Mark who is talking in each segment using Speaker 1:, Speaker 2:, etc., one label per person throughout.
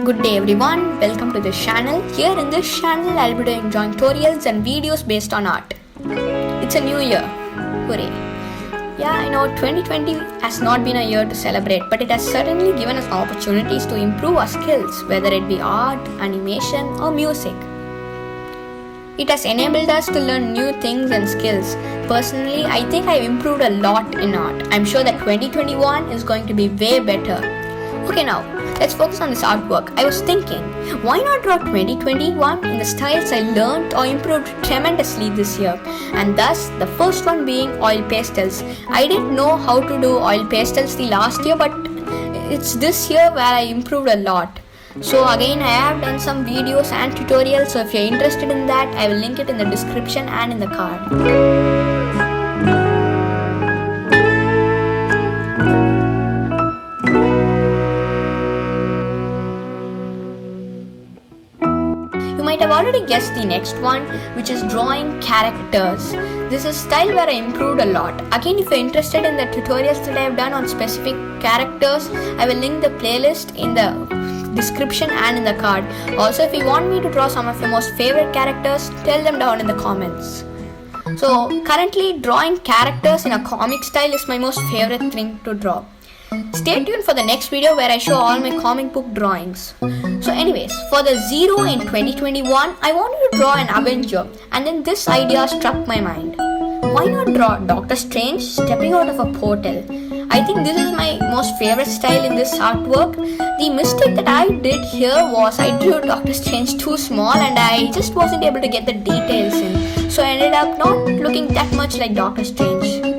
Speaker 1: Good day everyone, welcome to this channel. Here in this channel I'll be doing drawing tutorials and videos based on art. It's a new year, hooray. Yeah, I know 2020 has not been a year to celebrate, but it has certainly given us opportunities to improve our skills, whether it be art, animation or music. It has enabled us to learn new things and skills. Personally, I think I've improved a lot in art. I'm sure that 2021 is going to be way better. Okay, now let's focus on this artwork. I was thinking, why not draw 2021 in the styles I learned or improved tremendously this year? And thus, the first one being oil pastels. I didn't know how to do oil pastels the last year, but it's this year where I improved a lot. So again, I have done some videos and tutorials, so if you're interested in that, I will link it in the description and in the card. You might have already guessed the next one, which is drawing characters. This is style where I improved a lot. Again, if you're interested in the tutorials that I have done on specific characters, I will link the playlist in the description and in the card. Also, if you want me to draw some of your most favorite characters, tell them down in the comments. So currently drawing characters in a comic style is my most favorite thing to draw. Stay tuned for the next video where I show all my comic book drawings. So anyways, for the 0 in 2021, I wanted to draw an Avenger, and then this idea struck my mind. Why not draw Doctor Strange stepping out of a portal? I think this is my most favorite style in this artwork. The mistake that I did here was I drew Doctor Strange too small and I just wasn't able to get the details in. So I ended up not looking that much like Doctor Strange.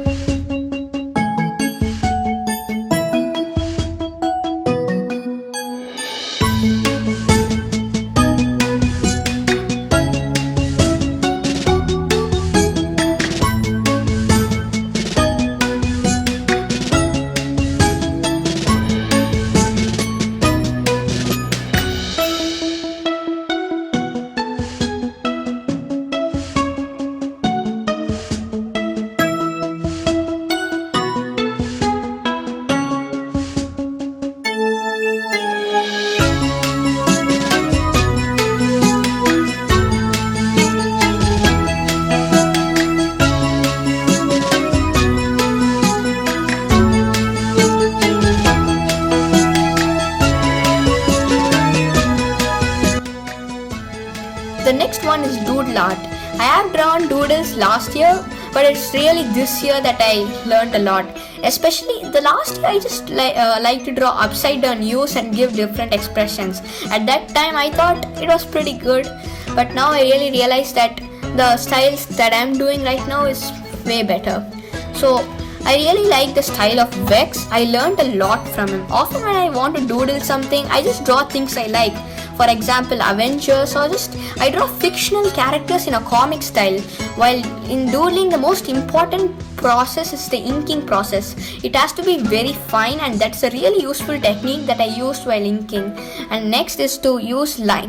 Speaker 1: The next one is doodle art. I have drawn doodles last year, but it's really this year that I learned a lot. Especially the last year I just like to draw upside down U's and give different expressions. At that time I thought it was pretty good, but now I really realize that the styles that I'm doing right now is way better. So I really like the style of Vex. I learned a lot from him. Often when I want to doodle something, I just draw things I like. For example, Avengers, or just I draw fictional characters in a comic style. While in doodling, the most important process is the inking process. It has to be very fine, and that's a really useful technique that I used while inking. And next is to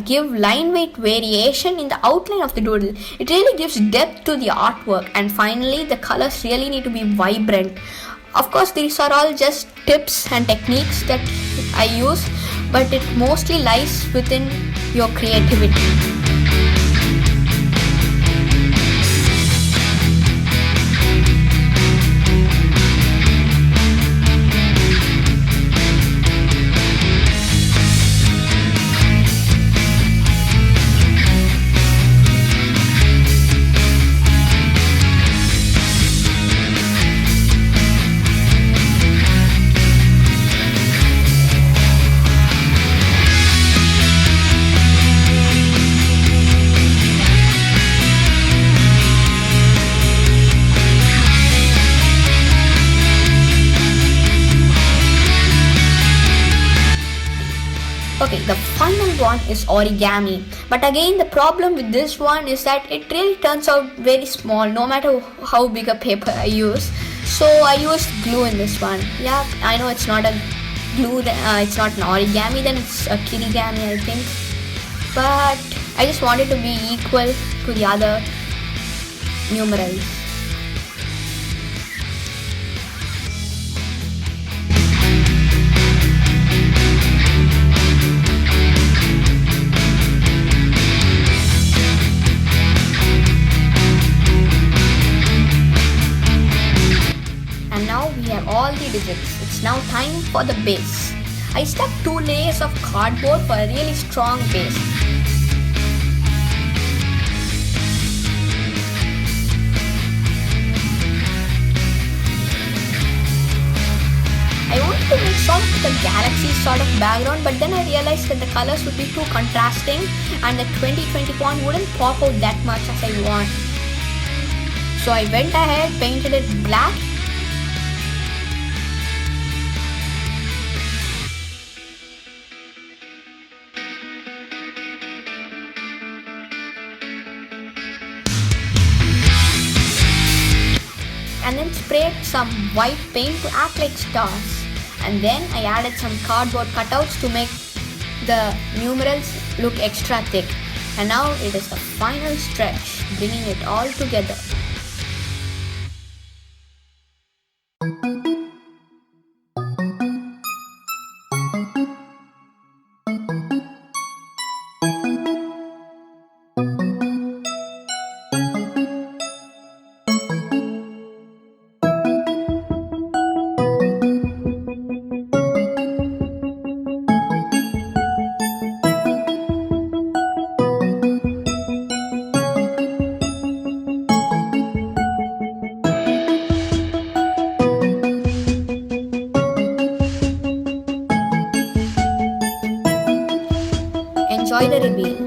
Speaker 1: give line weight variation in the outline of the doodle. It really gives depth to the artwork. And finally, the colors really need to be vibrant. Of course, these are all just tips and techniques that I use, but it mostly lies within your creativity. Okay, the final one is origami. But again, the problem with this one is that it really turns out very small no matter how big a paper I use. So I used glue in this one. Yeah, I know it's not a glue, it's not an origami, then it's a kirigami I think. But I just wanted to be equal to the other numerals. physics. It's now time for the base. I stuck 2 layers of cardboard for a really strong base. I wanted to make sort of the galaxy sort of background, but then I realized that the colors would be too contrasting and the 2020 font wouldn't pop out that much as I want. So I went ahead, painted it black. And then sprayed some white paint to act like stars. And then I added some cardboard cutouts to make the numerals look extra thick. And now it is the final stretch, bringing it all together. Enjoy the reveal.